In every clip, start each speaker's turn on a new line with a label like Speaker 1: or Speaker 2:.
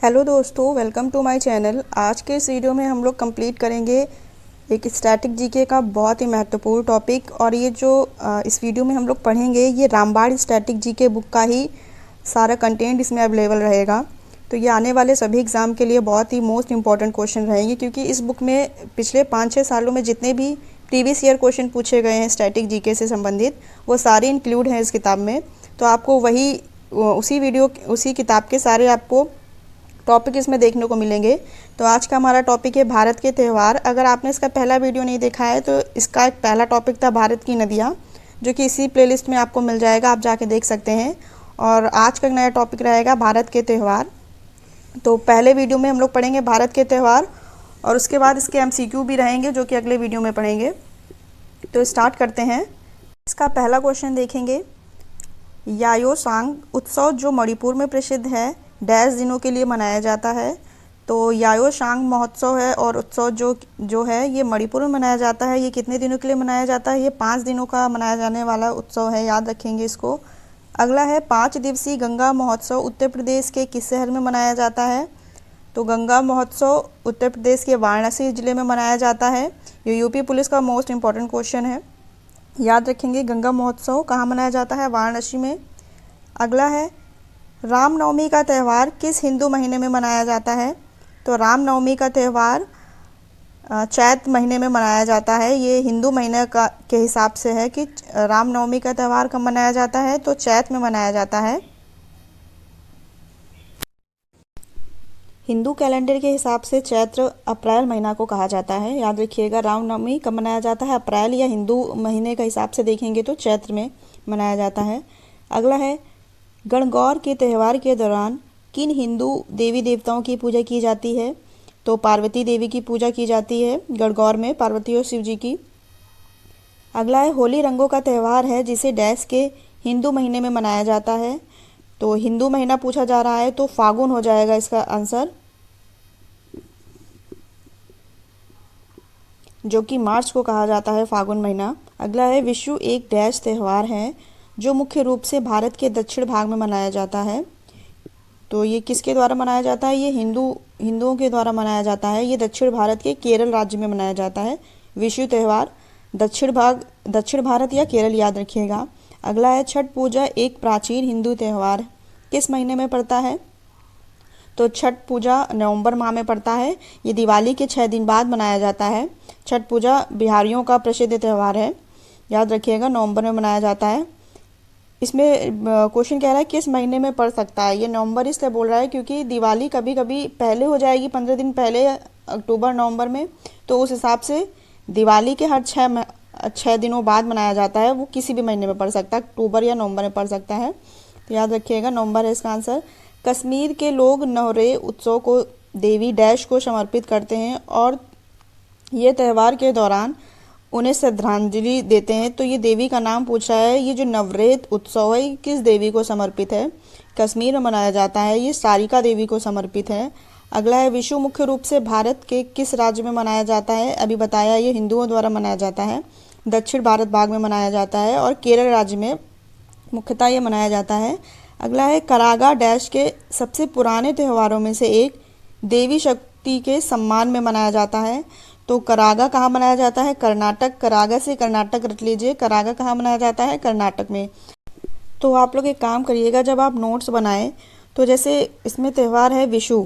Speaker 1: Hello दोस्तों, welcome to my channel. आज के इस वीडियो में हम लोग कंप्लीट करेंगे एक स्टैटिक जीके का बहुत ही महत्वपूर्ण टॉपिक। और ये जो इस वीडियो में हम लोग पढ़ेंगे ये रामबाण स्टैटिक जीके बुक का ही सारा कंटेंट इसमें अवेलेबल रहेगा। तो ये आने वाले सभी एग्ज़ाम के लिए बहुत ही मोस्ट इंपॉर्टेंट क्वेश्चन रहेंगे, क्योंकि इस बुक में पिछले 5-6 सालों में जितने भी प्रीवियस ईयर क्वेश्चन पूछे गए हैं स्टैटिक जीके से संबंधित वो सारे इंक्लूड हैं इस किताब में। तो आपको उसी किताब के सारे आपको टॉपिक इसमें देखने को मिलेंगे। तो आज का हमारा टॉपिक है भारत के त्यौहार। अगर आपने इसका पहला वीडियो नहीं देखा है तो इसका एक पहला टॉपिक था भारत की नदियाँ, जो कि इसी प्लेलिस्ट में आपको मिल जाएगा, आप जाके देख सकते हैं। और आज का नया टॉपिक रहेगा भारत के त्यौहार। तो पहले वीडियो में हम लोग पढ़ेंगे भारत के त्यौहार और उसके बाद इसके MCQ भी रहेंगे जो कि अगले वीडियो में पढ़ेंगे। तो स्टार्ट करते हैं। इसका पहला क्वेश्चन देखेंगे, याओसांग उत्सव जो मणिपुर में प्रसिद्ध है डैश दिनों के लिए मनाया जाता है। तो याओसांग महोत्सव है और उत्सव जो है ये मणिपुर में मनाया जाता है। ये कितने दिनों के लिए मनाया जाता है? ये 5 दिनों का मनाया जाने वाला उत्सव है, याद रखेंगे इसको। अगला है 5 दिवसीय गंगा महोत्सव उत्तर प्रदेश के किस शहर में मनाया जाता है? तो गंगा महोत्सव उत्तर प्रदेश के वाराणसी जिले में मनाया जाता है। ये यूपी पुलिस का मोस्ट इम्पॉर्टेंट क्वेश्चन है, याद रखेंगे। गंगा महोत्सव कहाँ मनाया जाता है? वाराणसी में। अगला है रामनवमी का त्यौहार किस हिंदू महीने में मनाया जाता है? तो रामनवमी का त्यौहार चैत्र महीने में मनाया जाता है। ये हिंदू महीने के हिसाब से है कि रामनवमी का त्यौहार कब मनाया जाता है, तो चैत्र में मनाया जाता है। हिंदू कैलेंडर के हिसाब से चैत्र अप्रैल महीना को कहा जाता है, याद रखिएगा। रामनवमी कब मनाया जाता है? अप्रैल, या हिंदू महीने का हिसाब से देखेंगे तो चैत्र में मनाया जाता है। अगला है गणगौर के त्यौहार के दौरान किन हिंदू देवी देवताओं की पूजा की जाती है? तो पार्वती देवी की पूजा की जाती है गणगौर में, पार्वती और शिव जी की। अगला है होली रंगों का त्यौहार है जिसे डैश के हिंदू महीने में मनाया जाता है। तो हिंदू महीना पूछा जा रहा है तो फागुन हो जाएगा इसका आंसर, जो कि मार्च को कहा जाता है, फागुन महीना। अगला है विशु एक डैश त्यौहार है जो मुख्य रूप से भारत के दक्षिण भाग में मनाया जाता है। तो ये किसके द्वारा मनाया जाता है? ये हिंदुओं के द्वारा मनाया जाता है। ये दक्षिण भारत के केरल राज्य में मनाया जाता है विशु त्यौहार। दक्षिण भारत या केरल, याद रखिएगा। अगला है छठ पूजा एक प्राचीन हिंदू त्यौहार किस महीने में पड़ता है? तो छठ पूजा नवंबर माह में पड़ता है। ये दिवाली के 6 दिन बाद मनाया जाता है। छठ पूजा बिहारियों का प्रसिद्ध त्यौहार है, याद रखिएगा, नवंबर में मनाया जाता है। इसमें क्वेश्चन कह रहा है किस महीने में पड़ सकता है। ये नवंबर इसलिए बोल रहा है क्योंकि दिवाली कभी कभी पहले हो जाएगी, 15 दिन पहले, अक्टूबर नवंबर में। तो उस हिसाब से दिवाली के हर 6 दिनों बाद मनाया जाता है। वो किसी भी महीने में पड़ सकता है, अक्टूबर या नवंबर में पड़ सकता है। तो याद रखिएगा नवंबर है इसका आंसर। कश्मीर के लोग नवरेह उत्सव को देवी डैश को समर्पित करते हैं और ये त्यौहार के दौरान उन्हें श्रद्धांजलि देते हैं। तो ये देवी का नाम पूछा है। ये जो नवरेह उत्सव है ये किस देवी को समर्पित है? कश्मीर में मनाया जाता है, ये सारिका देवी को समर्पित है। अगला है विशु मुख्य रूप से भारत के किस राज्य में मनाया जाता है? अभी बताया, ये हिंदुओं द्वारा मनाया जाता है, दक्षिण भारत भाग में मनाया जाता है और केरल राज्य में मुख्यतः ये मनाया जाता है। अगला है करागा डैश के सबसे पुराने त्योहारों में से एक देवी शक्ति के सम्मान में मनाया जाता है। तो करागा कहाँ मनाया जाता है? कर्नाटक। करागा से कर्नाटक रट लीजिए। करागा कहाँ मनाया जाता है? कर्नाटक में। तो आप लोग एक काम करिएगा, जब आप नोट्स बनाएं तो जैसे इसमें त्यौहार है विशु,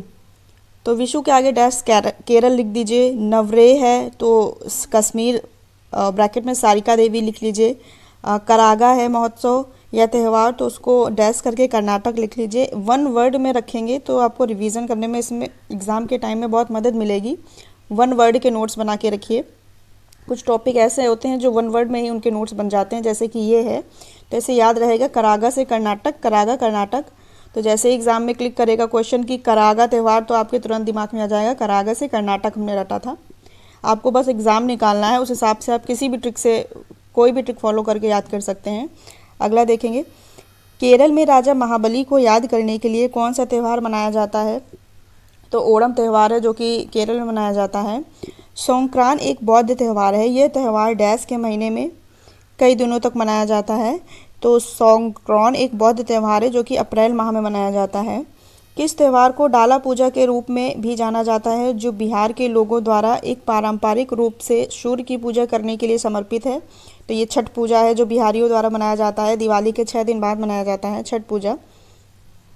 Speaker 1: तो विशु के आगे डैश केरल लिख दीजिए। नवरेह है तो कश्मीर ब्रैकेट में सारिका देवी लिख लीजिए। करागा है महोत्सव या त्यौहार, तो उसको डैश करके कर्नाटक लिख लीजिए। 1 वर्ड में रखेंगे तो आपको रिवीजन करने में इसमें एग्ज़ाम के टाइम में बहुत मदद मिलेगी। 1 वर्ड के नोट्स बना के रखिए। कुछ टॉपिक ऐसे होते हैं जो 1 वर्ड में ही उनके नोट्स बन जाते हैं, जैसे कि ये है। तो ऐसे याद रहेगा, करागा से कर्नाटक, करागा कर्नाटक। तो जैसे एग्जाम में क्लिक करेगा क्वेश्चन की करागा त्यौहार, तो आपके तुरंत दिमाग में आ जाएगा करागा से कर्नाटक हमने रटा था। आपको बस एग्ज़ाम निकालना है, उस हिसाब से आप किसी भी ट्रिक से कोई भी ट्रिक फॉलो करके याद कर सकते हैं। अगला देखेंगे, केरल में राजा महाबली को याद करने के लिए कौन सा त्यौहार मनाया जाता है? तो ओणम त्यौहार है जो कि केरल में मनाया जाता है। संक्रांत एक बौद्ध त्यौहार है। यह त्यौहार डैश के महीने में कई दिनों तक मनाया जाता है। तो संक्रांत एक बौद्ध त्यौहार है जो कि अप्रैल माह में मनाया जाता है। किस त्यौहार को डाला पूजा के रूप में भी जाना जाता है, जो बिहार के लोगों द्वारा एक पारंपरिक रूप से सूर्य की पूजा करने के लिए समर्पित है? तो ये छठ पूजा है, जो बिहारियों द्वारा मनाया जाता है। दिवाली के 6 दिन बाद मनाया जाता है छठ पूजा,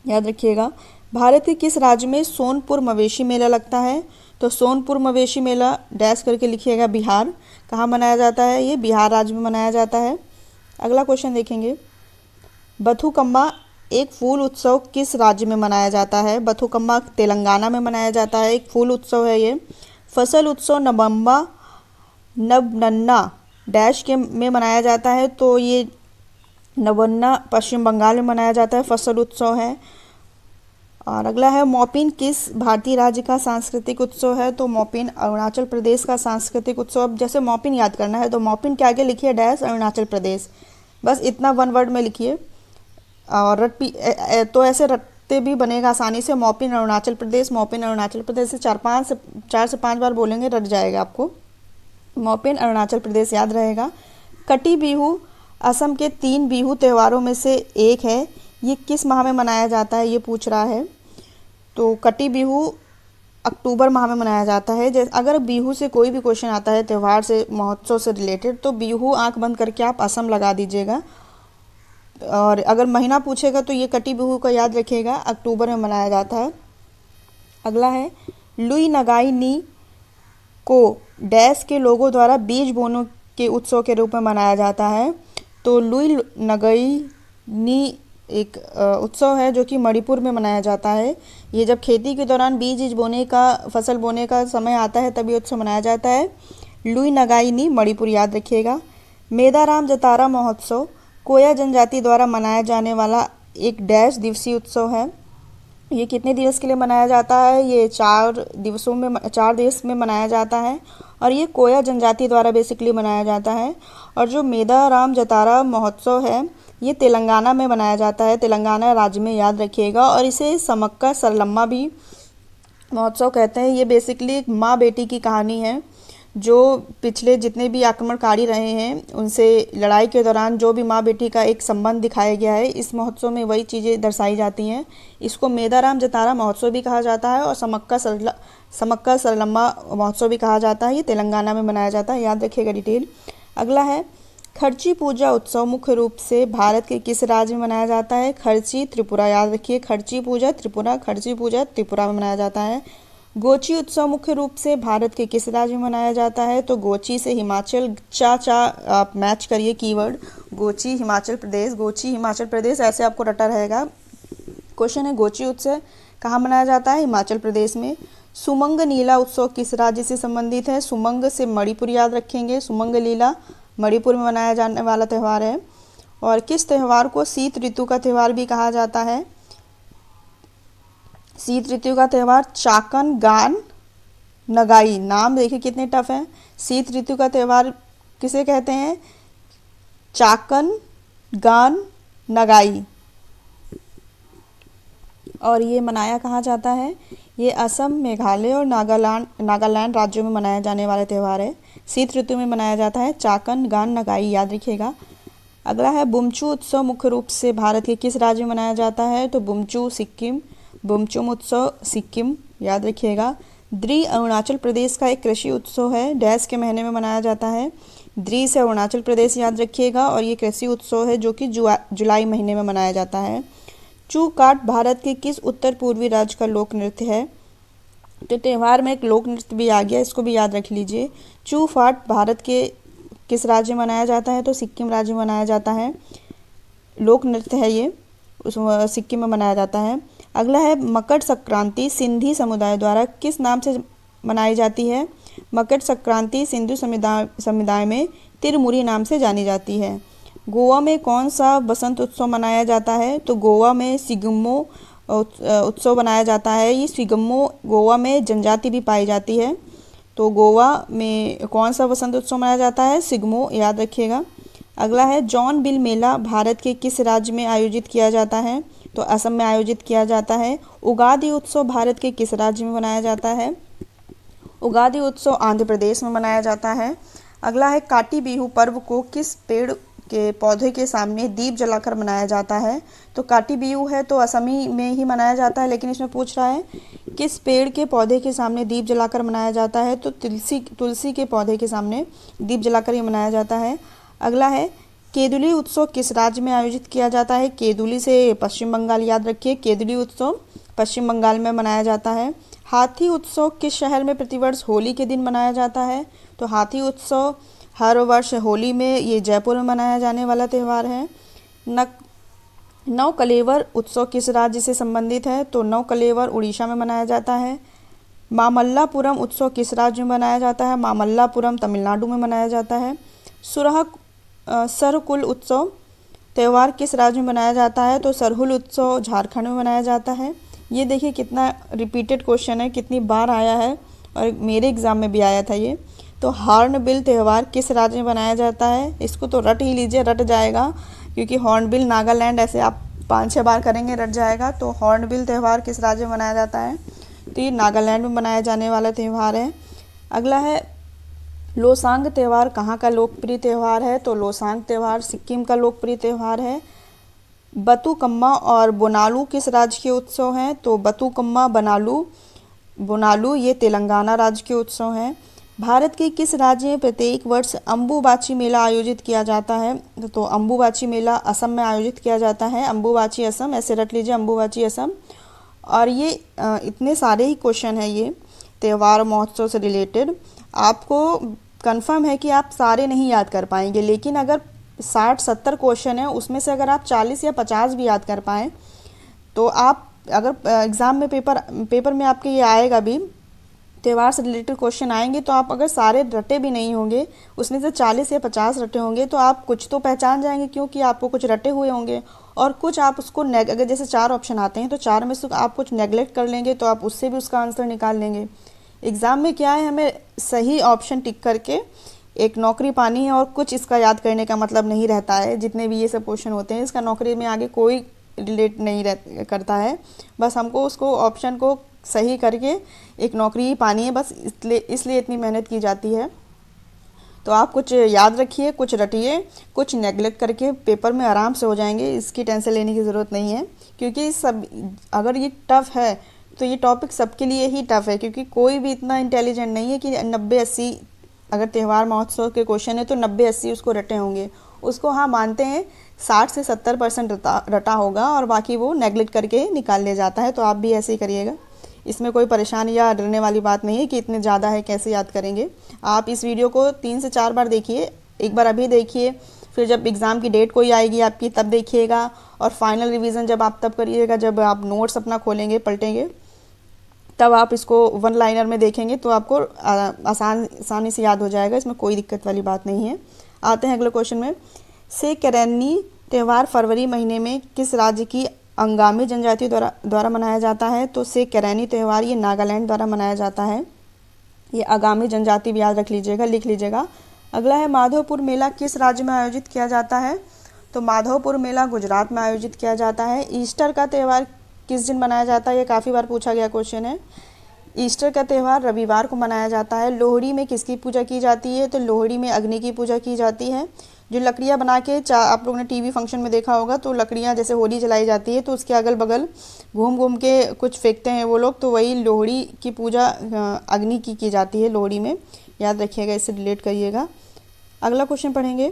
Speaker 1: याद रखिएगा। भारत के किस राज्य में सोनपुर मवेशी मेला लगता है? तो सोनपुर मवेशी मेला डैश करके लिखिएगा बिहार। कहाँ मनाया जाता है? ये बिहार राज्य में मनाया जाता है। अगला क्वेश्चन देखेंगे, बथुकम्मा एक फूल उत्सव किस राज्य में मनाया जाता है? बथुकम्मा तेलंगाना में मनाया जाता है, एक फूल उत्सव है ये। फसल उत्सव नबनन्ना डैश के में मनाया जाता है, तो ये नवन्ना पश्चिम बंगाल में मनाया जाता है, फसल उत्सव है। और अगला है, मौपिन किस भारतीय राज्य का सांस्कृतिक उत्सव है? तो मौपिन अरुणाचल प्रदेश का सांस्कृतिक उत्सव। अब जैसे मौपिन याद करना है तो मौपिन के आगे लिखिए डैश अरुणाचल प्रदेश, बस इतना वन वर्ड में लिखिए। और तो ऐसे रटते भी बनेगा आसानी से, मौपिन अरुणाचल प्रदेश, मौपिन अरुणाचल प्रदेश से 4 से 5 बार बोलेंगे रट जाएगा आपको। मौपिन अरुणाचल प्रदेश याद रहेगा। कटी बिहू असम के 3 बिहू त्योहारों में से एक है, ये किस माह में मनाया जाता है? ये पूछ रहा है। तो कटी बिहू अक्टूबर माह में मनाया जाता है। जैसे अगर बिहू से कोई भी क्वेश्चन आता है त्यौहार से, महोत्सव से रिलेटेड, तो बिहू आंख बंद करके आप असम लगा दीजिएगा। और अगर महीना पूछेगा तो ये कटी बिहू का याद रखिएगा, अक्टूबर में मनाया जाता है। अगला है, लुई नगाई नी को डैश के लोगों द्वारा बीज बोने के उत्सव के रूप में मनाया जाता है। तो लुई नगाई नी एक उत्सव है जो कि मणिपुर में मनाया जाता है। ये जब खेती के दौरान बीज बोने का, फसल बोने का समय आता है तभी उत्सव मनाया जाता है। लुई नगाई नी मणिपुर याद रखिएगा। मेदाराम जतारा महोत्सव कोया जनजाति द्वारा मनाया जाने वाला एक डैश दिवसीय उत्सव है। ये कितने दिवस के लिए मनाया जाता है? ये 4 दिवस में मनाया जाता है, और ये कोया जनजाति द्वारा बेसिकली मनाया जाता है। और जो मेदाराम जतारा महोत्सव है ये तेलंगाना में मनाया जाता है, तेलंगाना राज्य में याद रखिएगा। और इसे समक्का सरलम्मा भी महोत्सव कहते हैं। ये बेसिकली एक माँ बेटी की कहानी है, जो पिछले जितने भी आक्रमणकारी रहे हैं उनसे लड़ाई के दौरान जो भी माँ बेटी का एक संबंध दिखाया गया है, इस महोत्सव में वही चीज़ें दर्शाई जाती हैं। इसको मेदाराम जतारा महोत्सव भी कहा जाता है और समक्का सरलम्मा महोत्सव भी कहा जाता है। ये तेलंगाना में मनाया जाता है, याद रखिएगा डिटेल। अगला है, खर्ची पूजा उत्सव मुख्य रूप से भारत के किस राज्य में मनाया जाता है? खर्ची त्रिपुरा याद रखिए, खर्ची पूजा त्रिपुरा में मनाया जाता है। गोची उत्सव मुख्य रूप से भारत के किस राज्य में मनाया जाता है? तो गोची से हिमाचल, आप मैच करिए कीवर्ड, गोची हिमाचल प्रदेश, ऐसे आपको रटा रहेगा। क्वेश्चन है, गोची उत्सव कहाँ मनाया जाता है? हिमाचल प्रदेश में। सुमंग लीला उत्सव किस राज्य से संबंधित है? सुमंग से मणिपुर याद रखेंगे, सुमंग लीला मणिपुर में मनाया जाने वाला त्यौहार है। और किस त्यौहार को शीत ऋतु का त्यौहार भी कहा जाता है? शीत ऋतु का त्यौहार चाकन गान नगाई, नाम देखिए कितने टफ हैं। शीत ऋतु का त्यौहार किसे कहते हैं? चाकन गान नगाई। और ये मनाया कहाँ जाता है? ये असम, मेघालय और नागालैंड राज्यों में मनाया जाने वाला त्यौहार है। शीत ऋतु में मनाया जाता है चाकन गान नगाई, याद रखिएगा। अगला है, बुमचू उत्सव मुख्य रूप से भारत के किस राज्य में मनाया जाता है? तो बुमचुम उत्सव सिक्किम, याद रखिएगा। द्री अरुणाचल प्रदेश का एक कृषि उत्सव है, डैश के महीने में मनाया जाता है। द्री से अरुणाचल प्रदेश याद रखिएगा। और ये कृषि उत्सव है जो कि जुलाई महीने में मनाया जाता है। चू काट भारत के किस उत्तर पूर्वी राज्य का लोक नृत्य है? तो त्यौहार में एक लोक नृत्य भी आ गया, इसको भी याद रख लीजिए। चू फाट भारत के किस राज्य में मनाया जाता है? तो सिक्किम राज्य में मनाया जाता है, लोक नृत्य है ये, उस सिक्किम में मनाया जाता है। अगला है, मकर संक्रांति सिंधी समुदाय द्वारा किस नाम से मनाई जाती है? मकर संक्रांति सिंधु समुदाय में तिरमुरी नाम से जानी जाती है। गोवा में कौन सा बसंत उत्सव मनाया जाता है? तो गोवा में सिगमो उत्सव मनाया जाता है। ये सिगमो गोवा में जनजाति भी पाई जाती है, तो गोवा में कौन सा बसंत उत्सव मनाया जाता है? सिगमो, याद रखिएगा। अगला है, जॉन बिल मेला भारत के किस राज्य में आयोजित किया जाता है? तो असम में आयोजित किया जाता है। उगादि उत्सव भारत के किस राज्य में मनाया जाता है? उगादि उत्सव आंध्र प्रदेश में मनाया जाता है। अगला है, काटी बिहू पर्व को किस पेड़ के पौधे के सामने दीप जलाकर मनाया जाता है? तो काटी बिहू है तो असमी में ही मनाया जाता है, लेकिन इसमें पूछ रहा है किस पेड़ के पौधे के सामने दीप जलाकर मनाया जाता है? तो तुलसी के पौधे के सामने दीप जलाकर ही मनाया जाता है। अगला है केदुली उत्सव किस राज्य में आयोजित किया जाता है? केदुली से पश्चिम बंगाल, याद रखिए केदुली उत्सव पश्चिम बंगाल में मनाया जाता है। हाथी उत्सव किस शहर में प्रतिवर्ष होली के दिन मनाया जाता है? तो हाथी उत्सव हर वर्ष होली में ये जयपुर में मनाया जाने वाला त्यौहार है। नवकलेवर उत्सव किस राज्य से संबंधित है? तो नवकलेवर उड़ीसा में मनाया जाता है। मामल्लापुरम उत्सव किस राज्य में मनाया जाता है? मामल्लापुरम तमिलनाडु में मनाया जाता है। सरहुल उत्सव त्यौहार किस राज्य में मनाया जाता है? तो सरहुल उत्सव झारखंड में मनाया जाता है। ये देखिए कितना रिपीटेड क्वेश्चन है, कितनी बार आया है और मेरे एग्ज़ाम में भी आया था ये। तो हॉर्नबिल त्यौहार किस राज्य में मनाया जाता है? इसको तो रट ही लीजिए, रट जाएगा, क्योंकि हॉर्नबिल नागालैंड, ऐसे आप 5-6 बार करेंगे रट जाएगा। तो हॉर्नबिल त्यौहार किस राज्य में मनाया जाता है? तो ये नागालैंड में मनाया जाने वाला त्यौहार है। अगला है लोसांग त्यौहार कहाँ का लोकप्रिय त्यौहार है? तो लोसांग त्यौहार सिक्किम का लोकप्रिय त्यौहार है। बतुकम्मा और बोनालू किस राज्य के उत्सव हैं? तो बतुकम्मा बोनालू ये तेलंगाना राज्य के उत्सव हैं। भारत के किस राज्य में प्रत्येक वर्ष अम्बुबाची मेला आयोजित किया जाता है? तो अम्बुबाची मेला असम में आयोजित किया जाता है। अम्बुबाची असम, ऐसे रट लीजिए अम्बुबाची असम। और ये इतने सारे ही क्वेश्चन हैं ये त्यौहार महोत्सव से रिलेटेड। आपको कंफर्म है कि आप सारे नहीं याद कर पाएंगे, लेकिन अगर 60-70 क्वेश्चन है उसमें से अगर आप 40 या 50 भी याद कर पाएँ तो आप, अगर एग्ज़ाम में पेपर में आपके ये आएगा भी, त्यौहार से रिलेटेड क्वेश्चन आएंगे, तो आप अगर सारे रटे भी नहीं होंगे, उसमें से 40 या 50 रटे होंगे, तो आप कुछ तो पहचान जाएंगे, क्योंकि आपको कुछ रटे हुए होंगे और कुछ आप उसको अगर जैसे 4 ऑप्शन आते हैं तो 4 में से आप कुछ नेगलेक्ट कर लेंगे, तो आप उससे भी उसका आंसर निकाल लेंगे। एग्ज़ाम में क्या है, हमें सही ऑप्शन टिक करके एक नौकरी पानी है, और कुछ इसका याद करने का मतलब नहीं रहता है। जितने भी ये सब क्वेश्चन होते हैं इसका नौकरी में आगे कोई रिलेट नहीं करता है, बस हमको उसको ऑप्शन को सही करके एक नौकरी ही पानी है, बस इसलिए इतनी मेहनत की जाती है। तो आप कुछ याद रखिए, कुछ रटिए, कुछ नेगलेक्ट करके पेपर में आराम से हो जाएंगे, इसकी टेंशन लेने की ज़रूरत नहीं है। क्योंकि सब, अगर ये टफ़ है तो ये टॉपिक सबके लिए ही टफ़ है, क्योंकि कोई भी इतना इंटेलिजेंट नहीं है कि 90-80 अगर त्यौहार महोत्सव के क्वेश्चन है तो 90-80 उसको रटे होंगे। उसको हाँ मानते हैं 60 से 70% रटा होगा और बाकी वो नेगलेक्ट करके निकाल ले जाता है। तो आप भी ऐसे ही करिएगा, इसमें कोई परेशानी या डरने वाली बात नहीं है कि इतने ज़्यादा है कैसे याद करेंगे। आप इस वीडियो को 3 से 4 बार देखिए, एक बार अभी देखिए, फिर जब एग्ज़ाम की डेट कोई आएगी आपकी तब देखिएगा, और फाइनल रिवीजन जब आप तब करिएगा, जब आप नोट्स अपना खोलेंगे पलटेंगे तब आप इसको 1 लाइनर में देखेंगे तो आपको आसानी से याद हो जाएगा, इसमें कोई दिक्कत वाली बात नहीं है। आते हैं अगले क्वेश्चन में। सेकरैनी त्यौहार फरवरी महीने में किस राज्य की अंगामी जनजाति द्वारा मनाया जाता है? तो सेकरैनी त्यौहार ये नागालैंड द्वारा मनाया जाता है। ये आगामी जनजाति भी याद रख लीजिएगा, लिख लीजिएगा। अगला है माधवपुर मेला किस राज्य में आयोजित किया जाता है? तो माधवपुर मेला गुजरात में आयोजित किया जाता है। ईस्टर का त्यौहार किस दिन मनाया जाता है? ये काफ़ी बार पूछा गया क्वेश्चन है। ईस्टर का त्यौहार रविवार को मनाया जाता है। लोहड़ी में किसकी पूजा की जाती है? तो लोहड़ी में अग्नि की पूजा की जाती है। जो लकड़ियाँ बना के आप लोगों ने टीवी फंक्शन में देखा होगा, तो लकड़ियाँ जैसे होली जलाई जाती है तो उसके अगल बगल घूम घूम के कुछ फेंकते हैं वो लोग, तो वही लोहड़ी की पूजा अग्नि की जाती है लोहड़ी में, याद रखिएगा, इससे रिलेट करिएगा। अगला क्वेश्चन पढ़ेंगे।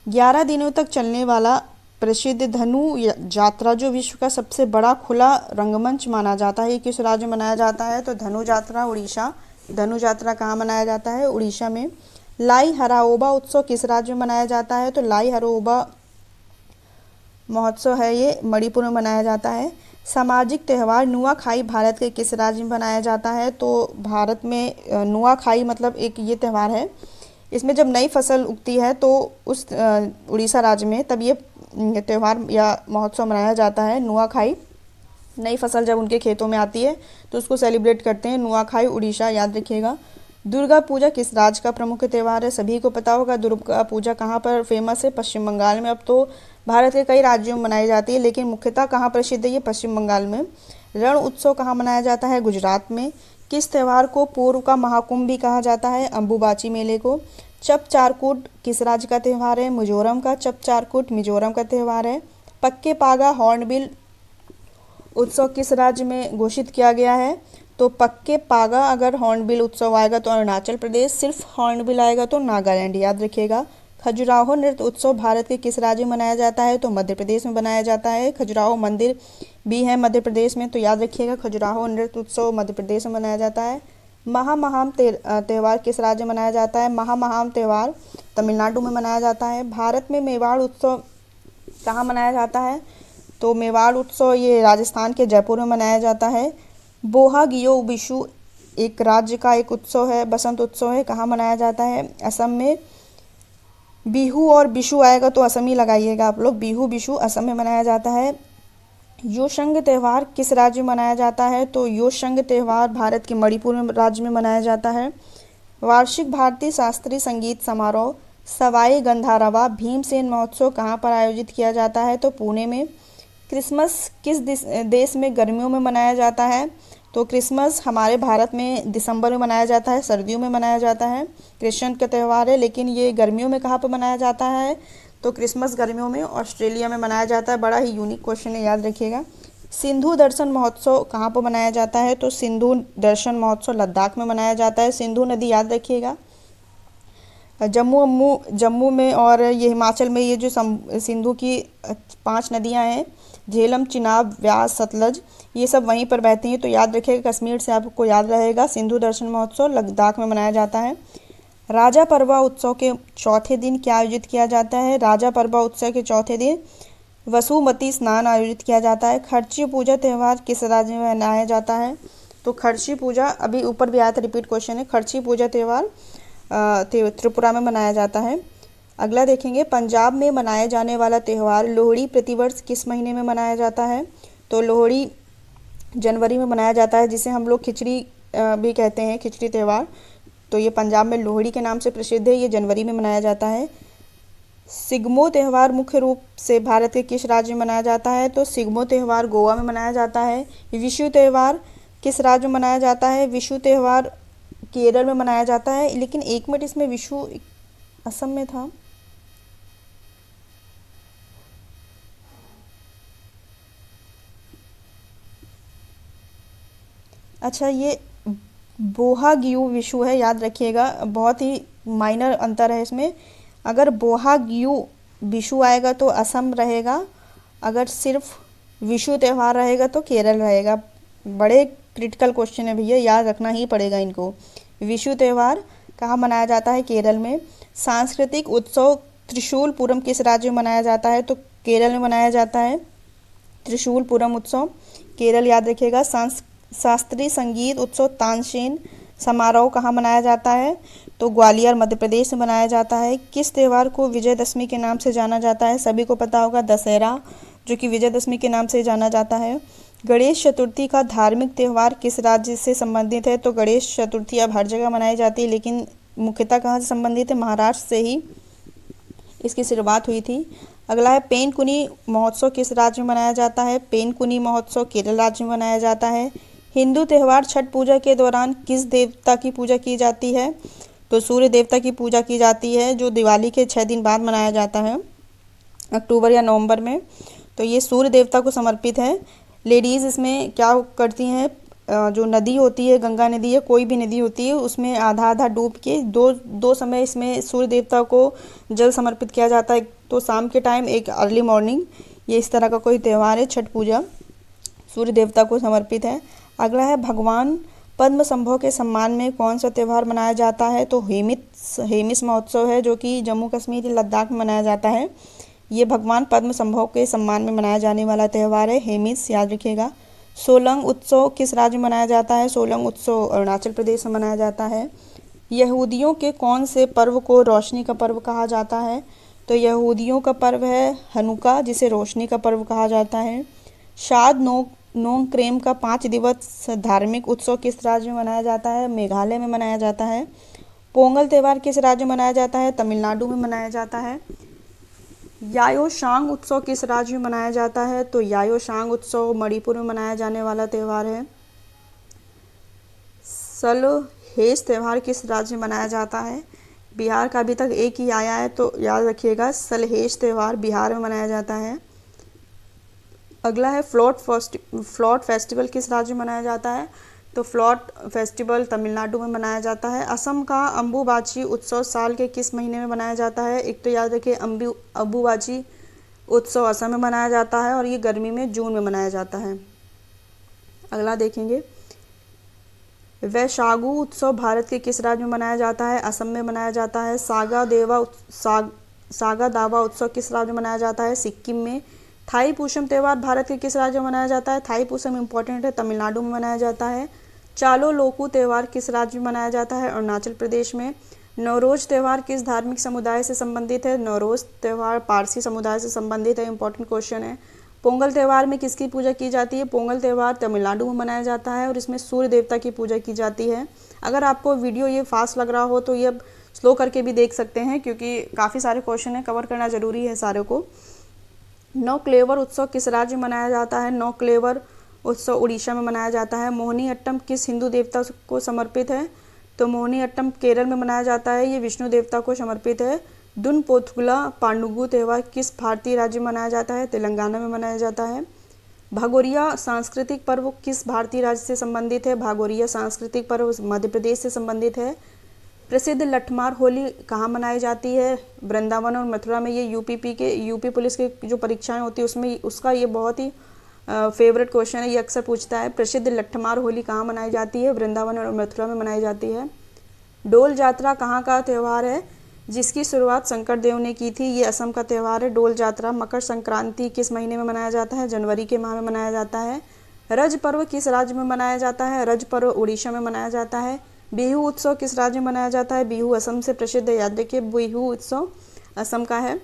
Speaker 1: 11 दिनों तक चलने वाला प्रसिद्ध धनु यात्रा जो विश्व का सबसे बड़ा खुला रंगमंच माना जाता है, किस राज्य में मनाया जाता है? तो धनु यात्रा उड़ीसा। धनु यात्रा कहाँ मनाया जाता है? उड़ीसा में। लाई हराओबा उत्सव किस राज्य में मनाया जाता है? तो लाई हराओबा महोत्सव है ये मणिपुर में मनाया जाता है। सामाजिक त्यौहार नुआखाई भारत के किस राज्य में मनाया जाता है? तो भारत में नुआखाई मतलब एक ये त्यौहार है, इसमें जब नई फसल उगती है तो उस उड़ीसा राज्य में तब ये त्यौहार या महोत्सव मनाया जाता है। नुआखाई, नई फसल जब उनके खेतों में आती है तो उसको सेलिब्रेट करते हैं। नुआखाई उड़ीसा, याद रखिएगा। दुर्गा पूजा किस राज्य का प्रमुख त्यौहार है? सभी को पता होगा दुर्गा पूजा कहाँ पर फेमस है? पश्चिम बंगाल में। अब तो भारत के कई राज्यों में मनाई जाती है, लेकिन मुख्यतः कहाँ प्रसिद्ध है? ये पश्चिम बंगाल में। रण उत्सव कहाँ मनाया जाता है? गुजरात में। किस त्यौहार को पूर्व का महाकुंभ भी कहा जाता है? अम्बुबाची मेले को। चप चारकुट किस राज्य का त्यौहार है? मिजोरम का। चप चारकुट मिजोरम का त्यौहार है। पक्के पागा हॉर्नबिल उत्सव किस राज्य में घोषित किया गया है? तो पक्के पागा अगर हॉर्नबिल उत्सव आएगा तो अरुणाचल प्रदेश, सिर्फ हॉर्नबिल आएगा तो नागालैंड, याद रखिएगा। खजुराहो नृत्य उत्सव भारत के किस राज्य में मनाया जाता है? तो मध्य प्रदेश में मनाया जाता है। खजुराहो मंदिर भी है मध्य प्रदेश में, तो याद रखिएगा खजुराहो नृत्य उत्सव मध्य प्रदेश में मनाया जाता है। महामहाम त्यौहार किस राज्य में मनाया जाता है? महामहाम त्यौहार तमिलनाडु में मनाया जाता है। भारत में मेवाड़ उत्सव कहाँ मनाया जाता है? तो मेवाड़ उत्सव ये राजस्थान के जयपुर में मनाया जाता है। बोहागियो विशु एक राज्य का एक उत्सव है, बसंत उत्सव है, कहाँ मनाया जाता है? असम में। बिहू और बिशु आएगा तो असम ही लगाइएगा आप लोग, बिहू बिशु असम में मनाया जाता है। योशंग त्यौहार किस राज्य में मनाया जाता है? तो योशंग त्यौहार भारत के मणिपुर में राज्य में मनाया जाता है। वार्षिक भारतीय शास्त्रीय संगीत समारोह सवाई गंधर्वा भीमसेन महोत्सव कहाँ पर आयोजित किया जाता है? तो पुणे में। क्रिसमस किस देश में गर्मियों में मनाया जाता है? तो क्रिसमस हमारे भारत में दिसंबर में मनाया जाता है, सर्दियों में मनाया जाता है। क्रिश्चियन का त्यौहार है, लेकिन ये गर्मियों में कहाँ पर मनाया जाता है? तो क्रिसमस गर्मियों में ऑस्ट्रेलिया में मनाया जाता है। बड़ा ही यूनिक क्वेश्चन है, याद रखिएगा। सिंधु दर्शन महोत्सव कहाँ पर मनाया जाता है? तो सिंधु दर्शन महोत्सव लद्दाख में मनाया जाता है। सिंधु नदी याद रखिएगा। जम्मू में और ये हिमाचल में ये जो सिंधु की 5 नदियाँ हैं, झेलम, चिनाब, व्यास, सतलज, ये सब वहीं पर बहती हैं, तो याद रखिएगा कश्मीर से आपको याद रहेगा। सिंधु दर्शन महोत्सव लद्दाख में मनाया जाता है। राजा परवा उत्सव के चौथे दिन क्या आयोजित किया जाता है? राजा परवा उत्सव के चौथे दिन वसुमती स्नान आयोजित किया जाता है। खर्ची पूजा त्यौहार किस राज्य में मनाया जाता है? तो खर्ची पूजा अभी ऊपर भी आया था, रिपीट क्वेश्चन है। खर्ची पूजा त्यौहार त्रिपुरा में मनाया जाता है। अगला देखेंगे, पंजाब में मनाए जाने वाला त्यौहार लोहड़ी प्रतिवर्ष किस महीने में मनाया जाता है? तो लोहड़ी जनवरी में मनाया जाता है, जिसे हम लोग खिचड़ी भी कहते हैं, खिचड़ी त्यौहार। तो ये पंजाब में लोहड़ी के नाम से प्रसिद्ध है, ये जनवरी में मनाया जाता है। सिग्मो त्यौहार मुख्य रूप से भारत के किस राज्य में मनाया जाता है? तो सिग्मो त्यौहार गोवा में मनाया जाता है। विशु त्यौहार किस राज्य में मनाया जाता है? विशु त्यौहार केरल में मनाया जाता है, लेकिन एक मिनट, इसमें विशु असम में था। अच्छा, ये बोहागियू विशु है, याद रखिएगा। बहुत ही माइनर अंतर है इसमें। अगर बोहागियू विशु आएगा तो असम रहेगा, अगर सिर्फ विशु त्यौहार रहेगा तो केरल रहेगा। बड़े क्रिटिकल क्वेश्चन है भैया, याद रखना ही पड़ेगा इनको। विशु त्यौहार कहाँ मनाया जाता है? केरल में। सांस्कृतिक उत्सव त्रिशूल पूरम किस राज्य में मनाया जाता है? तो केरल में मनाया जाता है। त्रिशूल पूरम उत्सव केरल, याद रखिएगा। शास्त्रीय संगीत उत्सव तानसेन समारोह कहाँ मनाया जाता है? तो ग्वालियर मध्य प्रदेश में मनाया जाता है। किस त्यौहार को विजयदशमी के नाम से जाना जाता है? सभी को पता होगा, दशहरा, जो कि विजयदशमी के नाम से जाना जाता है। गणेश चतुर्थी का धार्मिक त्यौहार किस राज्य से संबंधित है? तो गणेश चतुर्थी अब हर जगह मनाई जाती है, लेकिन मुख्यतः कहाँ से संबंधित है? महाराष्ट्र से ही इसकी शुरुआत हुई थी। अगला है, पेनकुनी महोत्सव किस राज्य में मनाया जाता है? पेनकुनी महोत्सव केरल राज्य में मनाया जाता है। हिंदू त्यौहार छठ पूजा के दौरान किस देवता की पूजा की जाती है? तो सूर्य देवता की पूजा की जाती है, जो दिवाली के 6 दिन बाद मनाया जाता है, अक्टूबर या नवंबर में। तो ये सूर्य देवता को समर्पित है। लेडीज़ इसमें क्या करती हैं, जो नदी होती है, गंगा नदी है, कोई भी नदी होती है, उसमें आधा आधा डूब के दो समय इसमें सूर्य देवता को जल समर्पित किया जाता है। तो शाम के टाइम, एक अर्ली मॉर्निंग। ये इस तरह का कोई त्यौहार है, छठ पूजा सूर्य देवता को समर्पित है। अगला है, भगवान पद्म संभव के सम्मान में कौन सा त्यौहार मनाया जाता है? तो हेमिस महोत्सव है, जो कि जम्मू कश्मीर लद्दाख में मनाया जाता है। ये भगवान पद्म संभव के सम्मान में मनाया जाने वाला त्यौहार है, हेमिस, याद रखिएगा। सोलंग उत्सव किस राज्य में मनाया जाता है? सोलंग उत्सव अरुणाचल प्रदेश में मनाया जाता है। यहूदियों के कौन से पर्व को रोशनी का पर्व कहा जाता है? तो यहूदियों का पर्व है हनुका, जिसे रोशनी का पर्व कहा जाता है। शाद नोंगक्रेम का 5 दिवस धार्मिक उत्सव किस राज्य में मनाया जाता है? मेघालय में मनाया जाता है। पोंगल त्यौहार किस राज्य में मनाया जाता है? तमिलनाडु में मनाया जाता है। याओशांग उत्सव किस राज्य में मनाया जाता है? तो याओशांग उत्सव मणिपुर में मनाया जाने वाला त्यौहार है। सलहेस त्यौहार किस राज्य में मनाया जाता है? बिहार का अभी तक एक ही आया है, तो याद रखिएगा सलहेश त्यौहार बिहार में मनाया जाता है। अगला है फ्लॉट फेस्टिवल किस राज्य में मनाया जाता है? तो फ्लॉट फेस्टिवल तमिलनाडु में मनाया जाता है। असम का अम्बुबाची उत्सव साल के किस महीने में मनाया जाता है? एक तो याद रखिए अम्बुबाची उत्सव असम में मनाया जाता है और ये गर्मी में जून में मनाया जाता है। अगला देखेंगे, वैशागु उत्सव भारत के किस राज्य में मनाया जाता है? असम में मनाया जाता है। सागा दावा उत्सव किस राज्य में मनाया जाता है? सिक्किम में। थाई पूसम त्यौहार भारत के किस राज्य में मनाया जाता है? थाई पूसम इंपॉर्टेंट है, तमिलनाडु में मनाया जाता है। चालो लोकू त्यौहार किस राज्य में मनाया जाता है? अरुणाचल प्रदेश में। नवरोज त्यौहार किस धार्मिक समुदाय से संबंधित है? नवरोज त्यौहार पारसी समुदाय से संबंधित है, इंपॉर्टेंट क्वेश्चन है। पोंगल त्यौहार में किसकी पूजा की जाती है? पोंगल त्यौहार तमिलनाडु में मनाया जाता है और इसमें सूर्य देवता की पूजा की जाती है। अगर आपको वीडियो ये फास्ट लग रहा हो तो ये स्लो करके भी देख सकते हैं, क्योंकि काफ़ी सारे क्वेश्चन हैं, कवर करना जरूरी है सारे को। नौक्लेवर उत्सव किस राज्य में मनाया जाता है? नौक्लेवर उत्सव उड़ीसा में मनाया जाता है। मोहिनी अट्टम किस हिंदू देवता को समर्पित है? तो मोहिनी अट्टम केरल में मनाया जाता है, ये विष्णु देवता को समर्पित है। दुन पोथुगला पांडुगु त्यौहार किस भारतीय राज्य में मनाया जाता है? तेलंगाना में मनाया जाता है। भागोरिया सांस्कृतिक पर्व किस भारतीय राज्य से संबंधित है? भागोरिया सांस्कृतिक पर्व मध्य प्रदेश से संबंधित है। प्रसिद्ध लठमार होली कहाँ मनाई जाती है? वृंदावन और मथुरा में। ये यूपी पुलिस के जो परीक्षाएं होती है उसमें उसका ये बहुत ही फेवरेट क्वेश्चन है, ये अक्सर पूछता है। प्रसिद्ध लठमार होली कहाँ मनाई जाती है? वृंदावन और मथुरा में मनाई जाती है। डोल जात्रा कहाँ का त्यौहार है, जिसकी शुरुआत शंकर देव ने की थी? ये असम का त्यौहार है डोल जात्रा। मकर संक्रांति किस महीने में मनाया जाता है? जनवरी के माह में मनाया जाता है। रज पर्व किस राज्य में मनाया जाता है? रज पर्व उड़ीसा में मनाया जाता है। बिहू उत्सव किस राज्य में मनाया जाता है? बिहू असम से प्रसिद्ध है, याद रखिए बिहू उत्सव असम का है।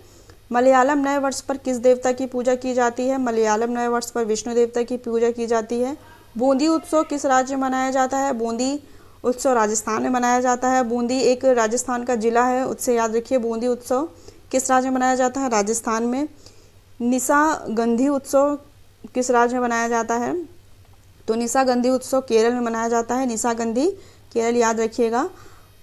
Speaker 1: मलयालम नए वर्ष पर किस देवता की पूजा की जाती है? मलयालम नए वर्ष पर विष्णु देवता की पूजा की जाती है। बूंदी उत्सव किस राज्य में मनाया जाता है? बूंदी उत्सव राजस्थान में मनाया जाता है। बूंदी एक राजस्थान का जिला है, उससे याद रखिए। बूंदी उत्सव किस राज्य में मनाया जाता है? राजस्थान में। निशागंधी उत्सव किस राज्य में मनाया जाता है? तो निशागंधी उत्सव केरल में मनाया जाता है। निशागंधी केरल, याद रखिएगा।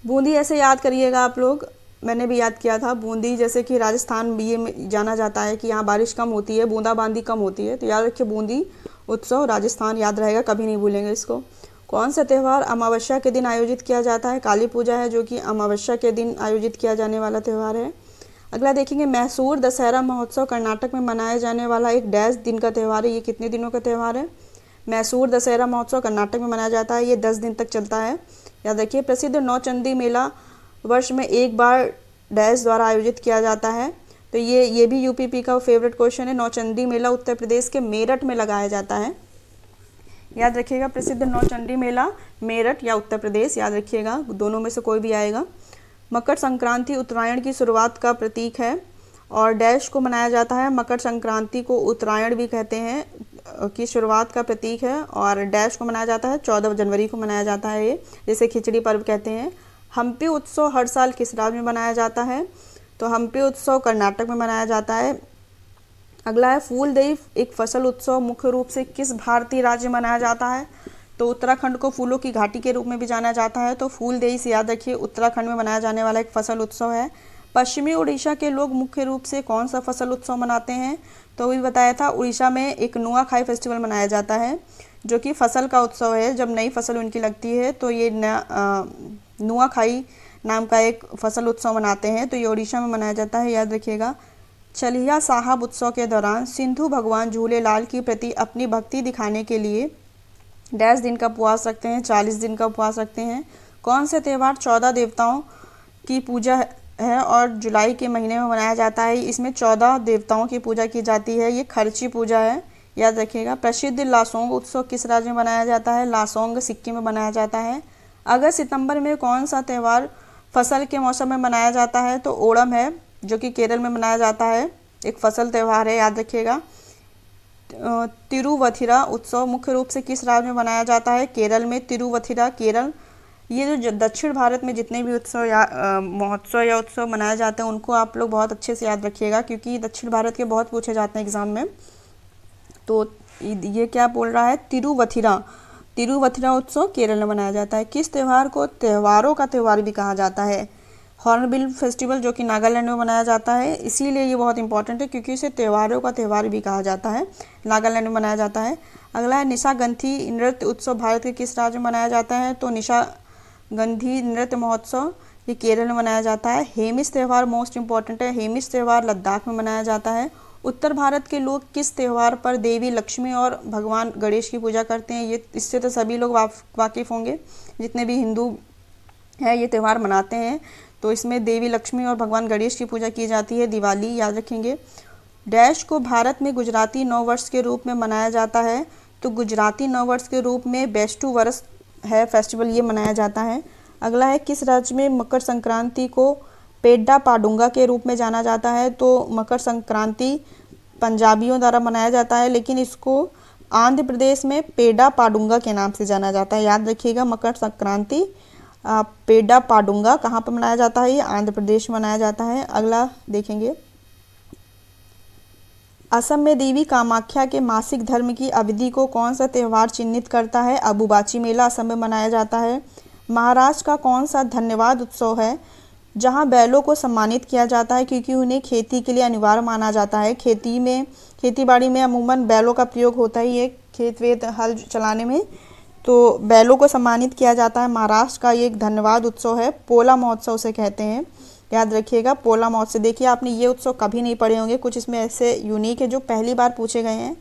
Speaker 1: बूंदी ऐसे याद करिएगा आप लोग, मैंने भी याद किया था। बूंदी जैसे कि राजस्थान ये जाना जाता है कि यहाँ बारिश कम होती है, बूंदाबांदी कम होती है, तो याद रखिए बूंदी उत्सव राजस्थान याद रहेगा, कभी नहीं भूलेंगे इसको। कौन सा त्यौहार अमावस्या के दिन आयोजित किया जाता है? काली पूजा है, जो कि अमावस्या के दिन आयोजित किया जाने वाला त्यौहार है। अगला देखेंगे, मैसूर दशहरा महोत्सव कर्नाटक में मनाए जाने वाला एक डैश दिन का त्यौहार है। ये कितने दिनों का त्यौहार है? मैसूर दशहरा महोत्सव कर्नाटक में मनाया जाता है, ये 10 दिन तक चलता है, याद रखिए। प्रसिद्ध नौचंदी मेला वर्ष में एक बार डैश द्वारा आयोजित किया जाता है, तो ये भी यूपीपी का फेवरेट क्वेश्चन है। नौचंदी मेला उत्तर प्रदेश के मेरठ में लगाया जाता है, याद रखिएगा। प्रसिद्ध नौचंडी मेला मेरठ या उत्तर प्रदेश, याद रखिएगा, दोनों में से कोई भी आएगा। मकर संक्रांति उत्तरायण की शुरुआत का प्रतीक है और डैश को मनाया जाता है। मकर संक्रांति को उत्तरायण भी कहते हैं, की शुरुआत का प्रतीक है, और डैश को मनाया जाता है 14 जनवरी को मनाया जाता है, ये जैसे खिचड़ी पर्व कहते हैं। हम्पी उत्सव हर साल किस राज्य में मनाया जाता है? तो हम्पी उत्सव कर्नाटक में मनाया जाता है। अगला है, फूलदेई एक फसल उत्सव मुख्य रूप से किस भारतीय राज्य में मनाया जाता है? तो उत्तराखंड को फूलों की घाटी के रूप में भी जाना जाता है, तो फूलदेई से याद रखिए उत्तराखंड में मनाया जाने वाला एक फसल उत्सव है। पश्चिमी उड़ीसा के लोग मुख्य रूप से कौन सा फसल उत्सव मनाते हैं? तो भी बताया था, उड़ीसा में एक नुआखाई फेस्टिवल मनाया जाता है, जो कि फसल का उत्सव है, जब नई फसल उनकी लगती है, तो ये नुआखाई नाम का एक फसल उत्सव मनाते हैं, तो ये उड़ीसा में मनाया जाता है, याद रखिएगा। चलिया साहब उत्सव के दौरान सिंधु भगवान झूलेलाल की प्रति अपनी भक्ति दिखाने के लिए डैश दिन का उपवास रखते हैं, 40 दिन का उपवास रखते हैं। कौन से त्यौहार 14 देवताओं की पूजा है और जुलाई के महीने में मनाया जाता है? इसमें 14 देवताओं की पूजा की जाती है, ये खर्ची पूजा है, याद रखिएगा। प्रसिद्ध लासोंग उत्सव किस राज्य में मनाया जाता है? लासोंग सिक्किम में मनाया जाता है। अगस्त सितंबर में कौन सा त्यौहार फसल के मौसम में मनाया जाता है? तो ओणम है, जो कि केरल में मनाया जाता है, एक फसल त्यौहार है, याद रखिएगा। तिरुवथिरा उत्सव मुख्य रूप से किस राज्य में मनाया जाता है? केरल में। तिरुवथिरा केरल। ये जो दक्षिण भारत में जितने भी उत्सव या महोत्सव या उत्सव मनाए जाते हैं उनको आप लोग बहुत अच्छे से याद रखिएगा, क्योंकि दक्षिण भारत के बहुत पूछे जाते हैं एग्जाम में। तो ये क्या बोल रहा है? तिरुवथिरा उत्सव केरल में मनाया जाता है। किस त्यौहार को त्योहारों का त्यौहार भी कहा जाता है? हॉर्नबिल फेस्टिवल जो कि नागालैंड में मनाया जाता है, इसीलिए ये बहुत इंपॉर्टेंट है क्योंकि इसे त्योहारों का त्यौहार भी कहा जाता है, नागालैंड में मनाया जाता है। अगला है निशागंधी नृत्य उत्सव भारत के किस राज्य में मनाया जाता है? तो निशागंधी नृत्य महोत्सव ये केरल में मनाया जाता है। हेमिस त्यौहार मोस्ट इंपॉर्टेंट है, हेमिस त्यौहार लद्दाख में मनाया जाता है। उत्तर भारत के लोग किस त्यौहार पर देवी लक्ष्मी और भगवान गणेश की पूजा करते हैं? ये इससे तो सभी लोग वाकिफ़ होंगे, जितने भी हिंदू है ये त्यौहार मनाते हैं। तो इसमें देवी लक्ष्मी और भगवान गणेश की पूजा की जाती है, दिवाली याद रखेंगे। डैश को भारत में गुजराती नववर्ष के रूप में मनाया जाता है? तो गुजराती नववर्ष के रूप में बेस्टू वर्ष है फेस्टिवल, ये मनाया जाता है। अगला है किस राज्य में मकर संक्रांति को पेड्डा पाडुंगा के रूप में जाना जाता है? तो मकर संक्रांति पंजाबियों द्वारा मनाया जाता है, लेकिन इसको आंध्र प्रदेश में पेड्डा पाडुंगा के नाम से जाना जाता है, याद रखिएगा। मकर संक्रांति पेड्डा पाडुंगा कहाँ पर मनाया जाता है? ये आंध्र प्रदेश में मनाया जाता है। अगला देखेंगे, असम में देवी कामाख्या के मासिक धर्म की अवधि को कौन सा त्यौहार चिन्हित करता है? अबुबाची मेला असम में मनाया जाता है। महाराष्ट्र का कौन सा धन्यवाद उत्सव है जहां बैलों को सम्मानित किया जाता है क्योंकि उन्हें खेती के लिए अनिवार्य माना जाता है? खेती बाड़ी में अमूमन बैलों का प्रयोग होता ही है, खेत वेत हल चलाने में, तो बैलों को सम्मानित किया जाता है। महाराष्ट्र का ये एक धन्यवाद उत्सव है, पोला महोत्सव उसे कहते हैं, याद रखिएगा। पोला महोत्सव, देखिए आपने ये उत्सव कभी नहीं पढ़े होंगे, कुछ इसमें ऐसे यूनिक है जो पहली बार पूछे गए हैं,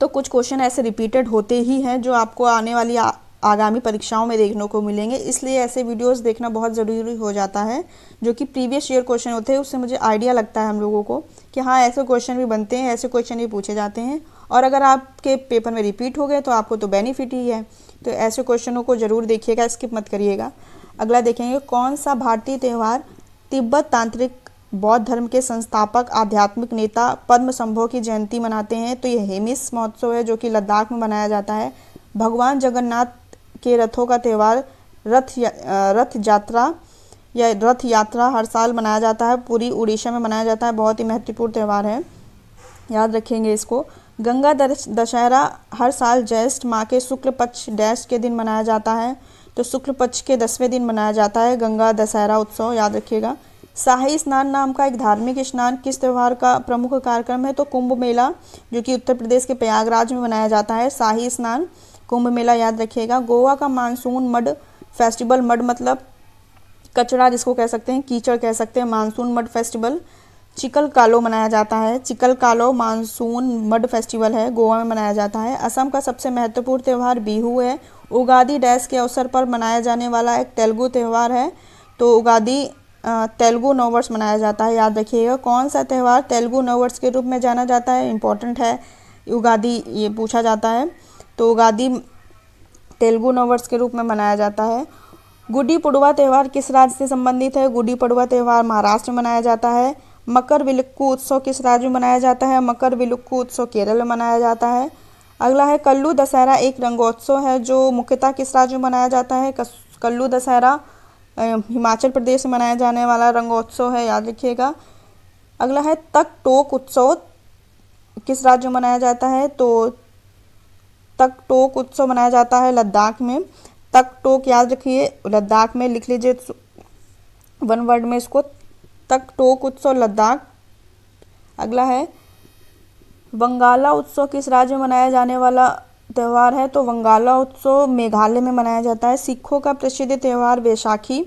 Speaker 1: तो कुछ क्वेश्चन ऐसे रिपीटेड होते ही हैं जो आपको आने वाली आगामी परीक्षाओं में देखने को मिलेंगे, इसलिए ऐसे वीडियोस देखना बहुत ज़रूरी हो जाता है। जो कि प्रीवियस ईयर क्वेश्चन होते हैं उससे मुझे आइडिया लगता है हम लोगों को कि हाँ ऐसे क्वेश्चन भी बनते हैं, ऐसे क्वेश्चन भी पूछे जाते हैं, और अगर आपके पेपर में रिपीट हो गए तो आपको तो बेनिफिट ही है। तो ऐसे क्वेश्चनों को ज़रूर देखिएगा, स्किप मत करिएगा। अगला देखेंगे, कौन सा भारतीय त्यौहार तिब्बत तांत्रिक बौद्ध धर्म के संस्थापक आध्यात्मिक नेता पद्मसंभव की जयंती मनाते हैं? तो ये हेमिस महोत्सव है जो कि लद्दाख में मनाया जाता है। भगवान जगन्नाथ के रथों का त्यौहार रथ यात्रा हर साल मनाया जाता है, पूरी उड़ीसा में मनाया जाता है, बहुत ही महत्वपूर्ण त्यौहार है, याद रखेंगे इसको। गंगा दशहरा हर साल ज्येष्ठ माह के शुक्ल पक्ष डैश के दिन मनाया जाता है? तो शुक्ल पक्ष के 10वें दिन मनाया जाता है गंगा दशहरा उत्सव, याद रखिएगा। शाही स्नान नाम का एक धार्मिक स्नान किस त्यौहार का प्रमुख कार्यक्रम है? तो कुंभ मेला, जो कि उत्तर प्रदेश के प्रयागराज में मनाया जाता है, शाही स्नान कुंभ मेला, याद रखिएगा। गोवा का मानसून मड फेस्टिवल, मड मतलब कचरा जिसको कह सकते हैं, कीचड़ कह सकते हैं, मानसून मड फेस्टिवल चिकलकालो मनाया जाता है। चिकलकालो मानसून मड फेस्टिवल है, गोवा में मनाया जाता है। असम का सबसे महत्वपूर्ण त्यौहार बिहू है। उगादि डैश के अवसर पर मनाया जाने वाला एक तेलुगु त्यौहार है, तो उगादि तेलुगु नववर्ष मनाया जाता है, याद रखिएगा। कौन सा त्यौहार तेलुगु नववर्ष के रूप में जाना जाता है? इंपॉर्टेंट है उगादि, ये पूछा जाता है, तो उगादि तेलुगु नववर्ष के रूप में मनाया जाता है। गुड्डी पड़वा त्यौहार किस राज्य से संबंधित है? गुड्डी पड़वा त्यौहार महाराष्ट्र में मनाया जाता है। मकर विलक्कू उत्सव किस राज्य में मनाया जाता है? मकर विलक्कू उत्सव केरल में मनाया जाता है। अगला है कल्लू दशहरा एक रंगोत्सव है जो मुख्यतः किस राज्य में मनाया जाता है? कल्लू दशहरा हिमाचल प्रदेश में मनाया जाने वाला रंगोत्सव है, याद रखिएगा। अगला है तक टोक उत्सव किस राज्य में मनाया जाता है? तो तक टोक उत्सव मनाया जाता है लद्दाख में। तक टोक याद रखिए, लद्दाख में लिख लीजिए वन वर्ड में इसको, तक टोक उत्सव लद्दाख। अगला है वंगाला उत्सव किस राज्य में मनाया जाने वाला त्यौहार है? तो वंगाला उत्सव मेघालय में मनाया जाता है। सिखों का प्रसिद्ध त्यौहार वैशाखी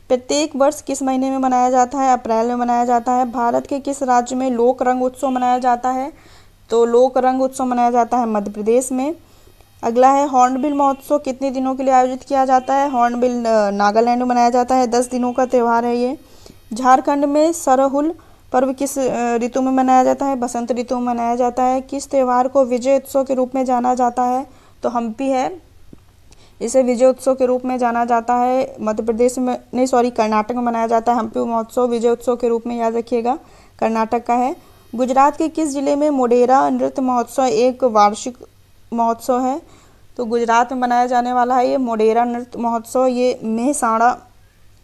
Speaker 1: प्रत्येक वर्ष किस महीने में मनाया जाता है? अप्रैल में मनाया जाता है। भारत के किस राज्य में लोक रंग उत्सव मनाया जाता है? तो लोक रंग उत्सव मनाया जाता है मध्य प्रदेश में। अगला है हॉर्नबिल महोत्सव कितने दिनों के लिए आयोजित किया जाता है? हॉर्नबिल नागालैंड में मनाया जाता है, 10 दिनों का त्यौहार है ये। झारखंड में सरहुल पर्व किस ऋतु में मनाया जाता है? बसंत ऋतु में मनाया जाता है। किस त्यौहार को विजय उत्सव के रूप में जाना जाता है? तो हम्पी है, इसे विजय उत्सव के रूप में जाना जाता है। मध्य प्रदेश में नहीं, सॉरी, कर्नाटक में मनाया जाता है हम्पी महोत्सव विजय उत्सव के रूप में, याद रखिएगा, कर्नाटक का है। गुजरात के किस जिले में मोढेरा नृत्य महोत्सव एक वार्षिक महोत्सव है? तो गुजरात में मनाया जाने वाला है ये मोढेरा नृत्य महोत्सव, ये मेहसाणा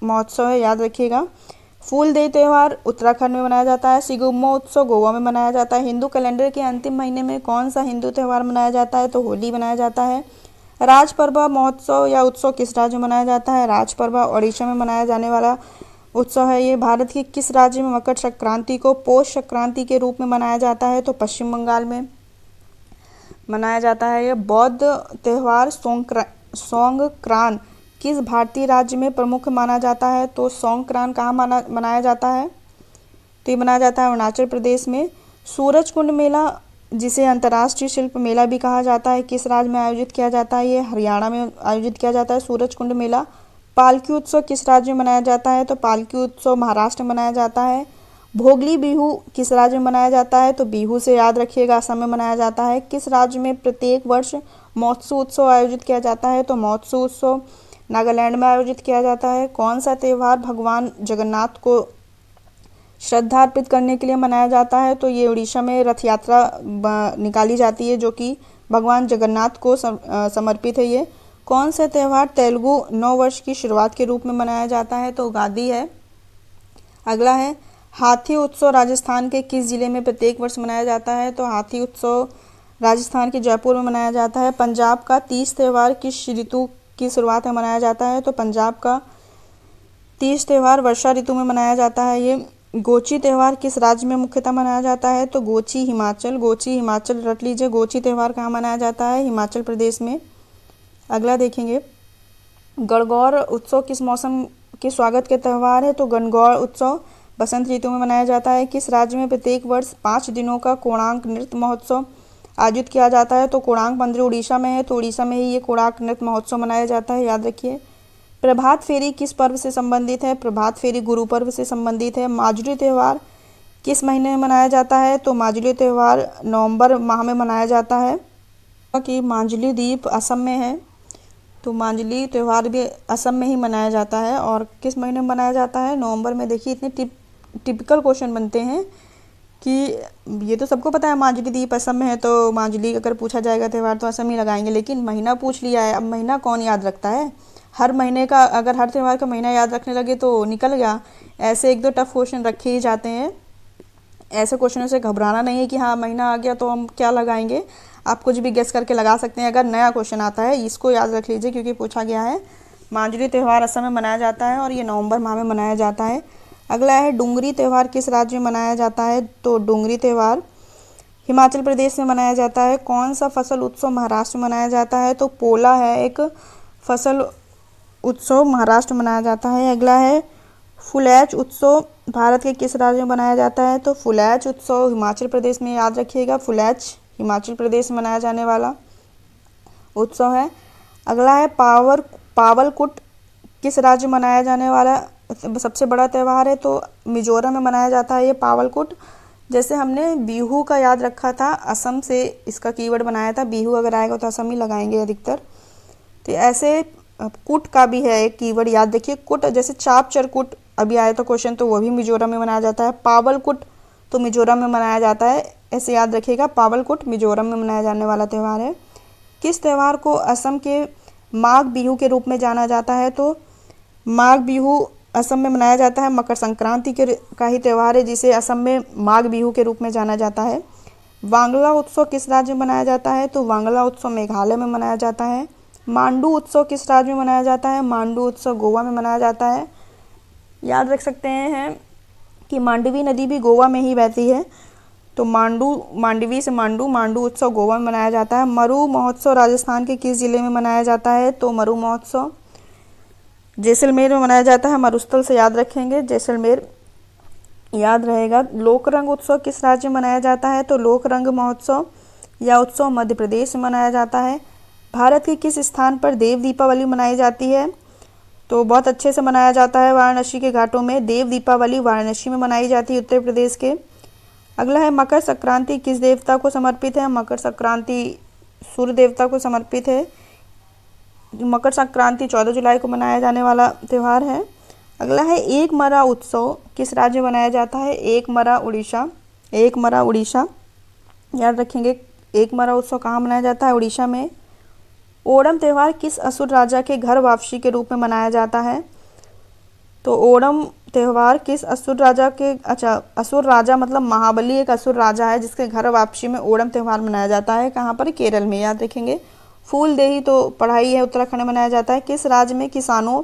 Speaker 1: महोत्सव है, याद रखिएगा। फूलदेई त्यौहार उत्तराखंड में मनाया जाता है। सिगुम्मो उत्सव गोवा में मनाया जाता है। हिंदू कैलेंडर के अंतिम महीने में कौन सा हिंदू त्यौहार मनाया जाता है? तो होली मनाया जाता है। राज परबा महोत्सव या उत्सव किस राज्य में मनाया जाता है? राज परबा ओडिशा में मनाया जाने वाला उत्सव है ये। भारत के किस राज्य में मकर संक्रांति को पौष संक्रांति के रूप में मनाया जाता है? तो पश्चिम बंगाल में मनाया जाता है ये। बौद्ध त्यौहार सोंगक्रांत किस भारतीय राज्य में प्रमुख माना जाता है? तो सोंगक्रांत कहाँ मनाया जाता है? तो ये मनाया जाता है अरुणाचल प्रदेश में। सूरजकुंड मेला, जिसे अंतर्राष्ट्रीय शिल्प मेला भी कहा जाता है, किस राज्य में आयोजित किया जाता है? ये हरियाणा में आयोजित किया जाता है सूरजकुंड मेला। पालकी उत्सव किस राज्य में मनाया जाता है? तो पालकी उत्सव महाराष्ट्र में मनाया जाता है। भोगली बिहू किस राज्य में मनाया जाता है? तो बिहू से याद रखिएगा असम में मनाया जाता है। किस राज्य में प्रत्येक वर्ष महोत्सव उत्सव आयोजित किया जाता है? तो महोत्सव उत्सव नागालैंड में आयोजित किया जाता है। कौन सा त्यौहार भगवान जगन्नाथ को श्रद्धा अर्पित करने के लिए मनाया जाता है? तो ये उड़ीसा में रथ यात्रा निकाली जाती है जो कि भगवान जगन्नाथ को समर्पित है ये। कौन सा त्यौहार तेलुगु नव वर्ष की शुरुआत के रूप में मनाया जाता है? तो उगादी है। अगला है हाथी उत्सव राजस्थान के किस जिले में प्रत्येक वर्ष मनाया जाता है? तो हाथी उत्सव राजस्थान के जयपुर में मनाया जाता है। पंजाब का तीज त्यौहार किस ऋतु की शुरुआत में मनाया जाता है? तो पंजाब का तीज त्यौहार वर्षा ऋतु में मनाया जाता है ये। गोची त्यौहार किस राज्य में मुख्यतः मनाया जाता है? तो गोची हिमाचल रट लीजिए। गोची त्यौहार कहाँ मनाया जाता है? हिमाचल प्रदेश में। अगला देखेंगे गणगौर उत्सव किस मौसम के स्वागत के त्यौहार है? तो गणगौर उत्सव बसंत ऋतु में मनाया जाता है। किस राज्य में प्रत्येक वर्ष 5 दिनों का कोणार्क नृत्य महोत्सव आयोजित किया जाता है? तो कोणार्क मंदिर उड़ीसा में है, तो उड़ीसा में ही ये कोणार्क नृत्य महोत्सव मनाया जाता है, याद रखिए। प्रभात फेरी किस पर्व से संबंधित है? प्रभात फेरी गुरु पर्व से संबंधित है। माजुली त्यौहार किस महीने में मनाया जाता है? तो माजुली त्यौहार नवंबर माह में मनाया जाता है। कि माजुली द्वीप असम में है, तो माजुली त्यौहार भी असम में ही मनाया जाता है। और किस महीने में मनाया जाता है? नवंबर में। देखिए इतने टिपिकल क्वेश्चन बनते हैं कि ये तो सबको पता है माजुली द्वीप असम में है, तो माजुली अगर पूछा जाएगा त्यौहार तो असम ही लगाएंगे, लेकिन महीना पूछ लिया है। अब महीना कौन याद रखता है? हर महीने का, अगर हर त्यौहार का महीना याद रखने लगे तो निकल गया। ऐसे एक दो टफ क्वेश्चन रखे ही जाते हैं। ऐसे क्वेश्चनों से घबराना नहीं है कि हाँ महीना आ गया तो हम क्या लगाएंगे। आप कुछ भी गेस करके लगा सकते हैं। अगर नया क्वेश्चन आता है इसको याद रख लीजिए, क्योंकि पूछा गया है। माजुली त्यौहार असम में मनाया जाता है और ये नवंबर माह में मनाया जाता है। अगला है डुंगरी त्यौहार किस राज्य में मनाया जाता है? तो डुंगरी त्यौहार हिमाचल प्रदेश में मनाया जाता है। कौन सा फसल उत्सव महाराष्ट्र में मनाया जाता है? तो पोला है एक फसल उत्सव, महाराष्ट्र में मनाया जाता है। अगला है फुलैच उत्सव भारत के किस राज्य में मनाया जाता है? तो फुलैच उत्सव हिमाचल प्रदेश में, याद रखिएगा। फुलैच हिमाचल प्रदेश में मनाया जाने वाला उत्सव है। अगला है पावलकुट किस राज्य में मनाया जाने वाला सबसे बड़ा त्यौहार है? तो मिजोरम में मनाया जाता है ये पावलकुट। जैसे हमने बिहू का याद रखा था, असम से इसका कीवर्ड बनाया था। बिहू अगर आएगा तो असम ही लगाएंगे अधिकतर। तो ऐसे कुट का भी है एक कीवर्ड, याद रखिए। कुट जैसे चाप चरकुट अभी आया था क्वेश्चन, तो वो भी मिजोरम में मनाया जाता है। पावलकुट तो मिजोरम में मनाया जाता है, ऐसे याद रखिएगा। पावलकुट मिजोरम में मनाया जाने वाला त्यौहार है। किस त्यौहार को असम के माघ बिहू के रूप में जाना जाता है? तो माघ बिहू असम में मनाया जाता है। मकर संक्रांति का ही त्यौहार है जिसे असम में माघ बिहू के रूप में जाना जाता है। वांगला उत्सव किस राज्य में मनाया जाता है? तो वांगला उत्सव मेघालय में मनाया जाता है। मांडू उत्सव किस राज्य में मनाया जाता है? मांडू उत्सव गोवा में मनाया जाता है। याद रख सकते हैं कि मांडवी नदी भी गोवा में ही बहती है, तो मांडवी से मांडू उत्सव गोवा में मनाया जाता है। मरु महोत्सव राजस्थान के किस जिले में मनाया जाता है? तो मरु महोत्सव जैसलमेर में मनाया जाता है। मरुस्थल से याद रखेंगे, जैसलमेर याद रहेगा। लोकरंग उत्सव किस राज्य में मनाया जाता है? तो लोकरंग महोत्सव या उत्सव मध्य प्रदेश में मनाया जाता है। भारत के किस स्थान पर देव दीपावली मनाई जाती है? तो बहुत अच्छे से मनाया जाता है वाराणसी के घाटों में। देव दीपावली वाराणसी में मनाई जाती है, उत्तर प्रदेश के। अगला है मकर संक्रांति किस देवता को समर्पित है? मकर संक्रांति सूर्य देवता को समर्पित है। मकर संक्रांति 14 जुलाई को मनाया जाने वाला त्यौहार है। अगला है एकमरा उत्सव किस राज्य में मनाया जाता है? एकमरा उड़ीसा, याद रखेंगे। एकमरा उत्सव कहाँ मनाया जाता है? उड़ीसा में। ओणम त्यौहार किस असुर राजा के घर वापसी के रूप में मनाया जाता है? तो ओणम त्यौहार किस असुर राजा के, असुर राजा मतलब महाबली एक असुर राजा है जिसके घर वापसी में ओणम त्यौहार मनाया जाता है। कहाँ पर? केरल में, याद रखेंगे। फूलदेही तो पढ़ाई है, उत्तराखंड में मनाया जाता है। किस राज्य में किसानों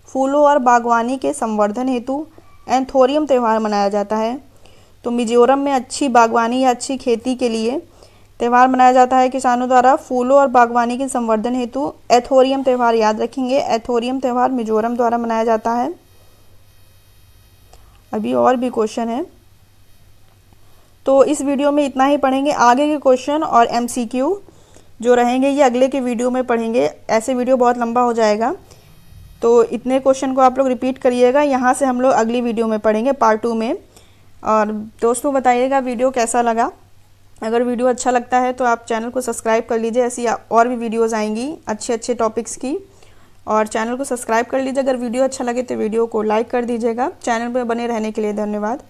Speaker 1: फूलों और बागवानी के संवर्धन हेतु एंथोरियम त्यौहार मनाया जाता है? तो मिजोरम में अच्छी बागवानी या अच्छी खेती के लिए त्यौहार मनाया जाता है किसानों द्वारा फूलों और बागवानी के संवर्धन हेतु एथोरियम त्यौहार। याद रखेंगे, एथोरियम त्यौहार मिजोरम द्वारा मनाया जाता है। अभी और भी क्वेश्चन है, तो इस वीडियो में इतना ही पढ़ेंगे। आगे के क्वेश्चन और एमसीक्यू जो रहेंगे ये अगले के वीडियो में पढ़ेंगे, ऐसे वीडियो बहुत लंबा हो जाएगा। तो इतने क्वेश्चन को आप लोग रिपीट करिएगा, यहाँ से हम लोग अगली वीडियो में पढ़ेंगे पार्ट 2 में। और दोस्तों बताइएगा वीडियो कैसा लगा। अगर वीडियो अच्छा लगता है तो आप चैनल को सब्सक्राइब कर लीजिए, ऐसी और भी वीडियोज़ आएंगी अच्छे अच्छे टॉपिक्स की, और चैनल को सब्सक्राइब कर लीजिए। अगर वीडियो अच्छा लगे तो वीडियो को लाइक कर दीजिएगा। चैनल पर बने रहने के लिए धन्यवाद।